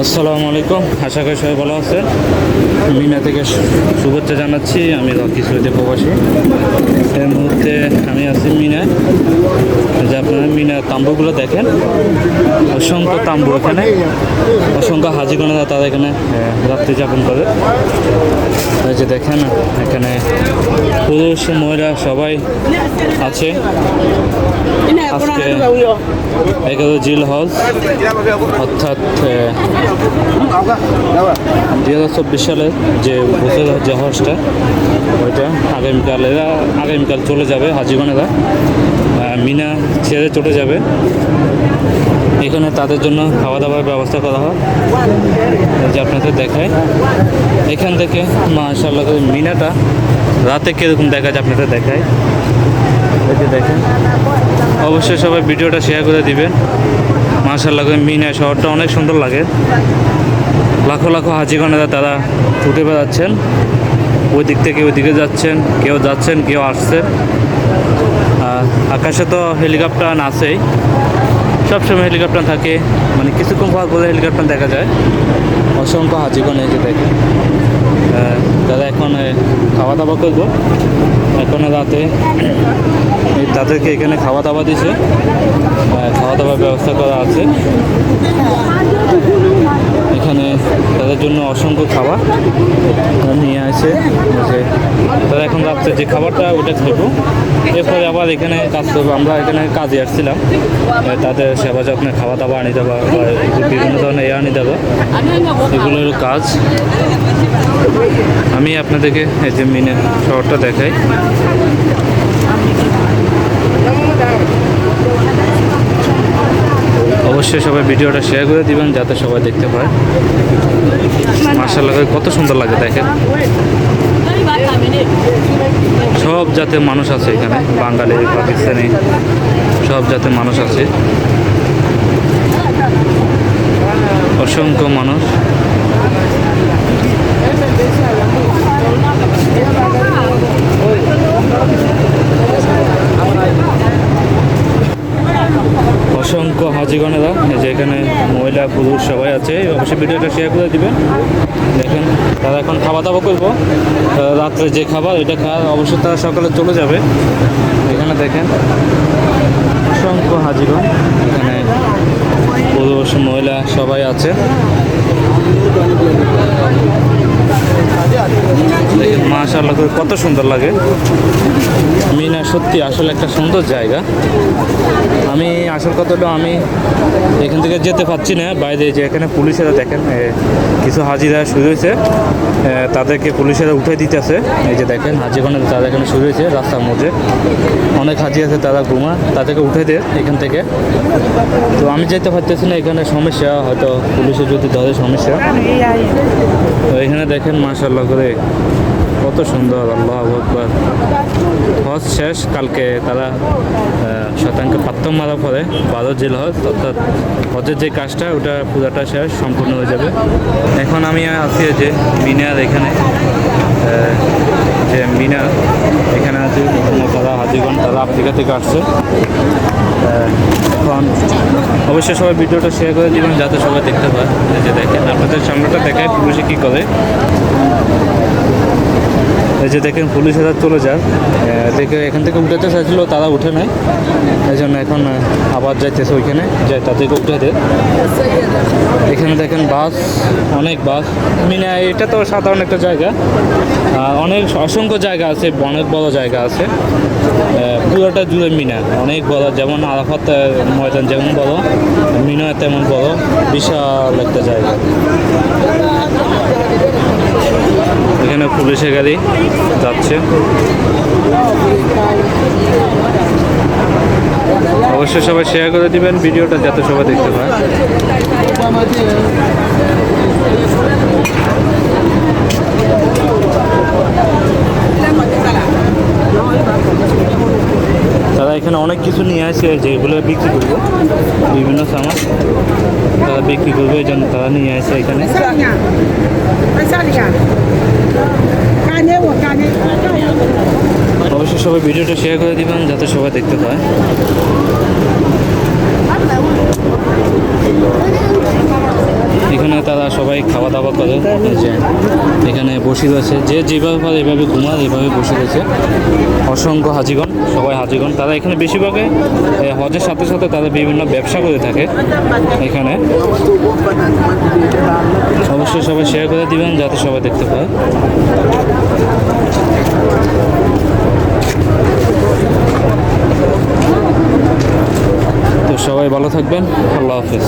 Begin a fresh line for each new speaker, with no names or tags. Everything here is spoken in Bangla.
আসসালামু আলাইকুম, আশা করি সবাই ভালো আছেন। মিনা থেকে শুভেচ্ছা জানাচ্ছি। আমি রকি সৈয়দ প্রবাসী। এই মুহূর্তে আমি আছি মিনায়। যে আপনারা মিনার তাম্বুগুলো দেখেন, অসংখ্য তাম্বু এখানে, অসংখ্য হাজিগণেরা তারা এখানে রাত্রি যাপন করে। এই যে দেখেন এখানে পুরুষ মহিলা সবাই আছে। আজকে 11 জিলহজ অর্থাৎ 2024 সালের যে বছরের যে হজটা ওইটা আগামীকাল চলে যাবে। হাজিগণেরা মিনা ছেড়ে চলে যাবে। এখানে তাদের জন্য খাওয়া দাওয়ার ব্যবস্থা করা হয়, যে আপনাদের দেখায়। এখান থেকে মাশাআল্লাহ মিনাটা রাতে কীরকম দেখা যায় আপনাদের দেখায়। এই যে দেখেন, অবশ্যই সবাই ভিডিওটা শেয়ার করে দিবেন। মাশাআল্লাহ মিনা শহরটা অনেক সুন্দর লাগে। লাখো লাখো হাজিগণেরা তারা ছুটে বেড়াচ্ছেন, ওই দিক থেকে ওই দিকে যাচ্ছেন, কেউ আসছেন। আকাশে তো হেলিকপ্টার আছেই, সবসময় হেলিকপ্টার থাকে, মানে কিছুক্ষণ পর পরে হেলিকপ্টার দেখা যায়। অসংখ্য হাজিগণ এই যে দেখেন, তারা এখন খাওয়া দাওয়া করবো। এখন রাতে তাদেরকে এখানে খাওয়া দাওয়া দিছে, খাওয়া দাওয়ার ব্যবস্থা করা আছে। এখানে তাদের জন্য অসংখ্য খাবার নিয়ে আসে। তারা এখন রাত্রে যে খাবারটা ওটা খাইব, এরপরে আবার এখানে কাজ করবো। আমরা এখানে কাজে আসছিলাম, তাদের সেবা যত্নে খাওয়া দাওয়া আনি দেওয়া বা বিভিন্ন ধরনের আনি দেওয়া, এগুলোর কাজ। আমি আপনাদেরকে এই যে মিনা শহরটা দেখাই। অবশ্যই সবাই ভিডিওটা শেয়ার করে দিবেন যাতে সবাই দেখতে পায়। মাশাআল্লাহ কত সুন্দর লাগে দেখেন। সব জাতের মানুষ আছে এখানে, বাঙালি, পাকিস্তানি, সব জাতের মানুষ আছে, অসংখ্য মানুষ। অসংখ্য হাজিগণেরা যে এখানে মহিলা পুরুষ সবাই আছে। অবশ্যই ভিডিওটা শেয়ার করে দিবেন। দেখেন তারা এখন খাওয়া দাওয়া করবো। রাত্রে যে খাবার এটা খাওয়া অবশ্যই তারা সকালে চলে যাবে। এখানে দেখেন অসংখ্য হাজিগণ, এখানে পুরুষ মহিলা সবাই আছে। দেখেন মাশাআল্লাহ কত সুন্দর লাগে। মিনা সত্যি আসলে একটা সুন্দর জায়গা। আমি আসল কথাটা আমি এখান থেকে যেতে পারছি না বাইরে, যে এখানে পুলিশেরা দেখেন কিছু হাজিরা শুরু হয়েছে, তাদেরকে পুলিশেরা উঠে দিতেছে। এই যে দেখেন হাজিগণের তারা এখানে শুরু হয়েছে রাস্তার মধ্যে, অনেক হাজি আছে তারা ঘুমা, তাদেরকে উঠে দেয় এখান থেকে। তো আমি যেতে পারতেছি না, এখানে সমস্যা, হয়তো পুলিশে যদি ধরে সমস্যা। তো এখানে দেখেন মাশাআল্লাহ করে কত সুন্দর। আল্লাহু আকবার। হজ শেষ, কালকে তারা শতাংকে পাত্তম মারা পরে 12 জিলহজ, অর্থাৎ হজের যে কাজটা ওটা পুরাটা শেষ, সম্পূর্ণ হয়ে যাবে। এখন আমি আছি যে মিনার এখানে, যে মিনার এখানে আছে তারা হাজিগণ, তারা আফ্রিকা থেকে আসছে। এখন অবশ্যই সবাই ভিডিওটা শেয়ার করে দিবেন যাতে সবাই দেখতে পায়। যে দেখেন আপনাদের সামনেটা দেখায় পুলিশে কী করে। এই যে দেখেন পুলিশেরা চলে যায়, দেখে এখান থেকে উঠাতে চাইছিল, তারা উঠে নেয়। এই জন্য এখন আবার যাইতেছে ওইখানে, যাই তাদেরকে উঠে দেয়। এখানে দেখেন বাস, অনেক বাস। মিনা এটা তো সাধারণ একটা জায়গা, অনেক অসংখ্য জায়গা আছে, অনেক বড় জায়গা আছে। পুরোটা জুড়ে মিনা অনেক বড়, যেমন আরাফাত ময়দান যেমন বড়, মিনা তেমন বড়, বিশাল একটা জায়গা। এখানে পুলিশের গাড়ি যাচ্ছে। অবশ্যই সবাই শেয়ার করে দিবেন ভিডিওটা যাতে সবাই দেখতে পায়। তারা এখানে অনেক কিছু নিয়ে আসে, যেগুলো বিক্রি করবো, বিভিন্ন সামান তারা বিক্রি করবে, এই জন্য তারা নিয়ে আসে এখানে। অবশ্যই সবাই ভিডিওটা শেয়ার করে দিবেন যাতে সবাই দেখতে পায়। এখানে তারা সবাই খাওয়া দাওয়া করে। এই যে এখানে বসে রয়েছে, যে যেভাবে পারে এভাবে ঘুমায়, এভাবে বসে রয়েছে অসংখ্য হাজিগণ, সবাই হাজিগণ। তারা এখানে বেশিরভাগে হজের সাথে সাথে তারা বিভিন্ন ব্যবসা করে থাকে এখানে। অবশ্যই সবাই শেয়ার করে দিবেন যাতে সবাই দেখতে পায়। তো সবাই ভালো থাকবেন, আল্লাহ হাফেজ।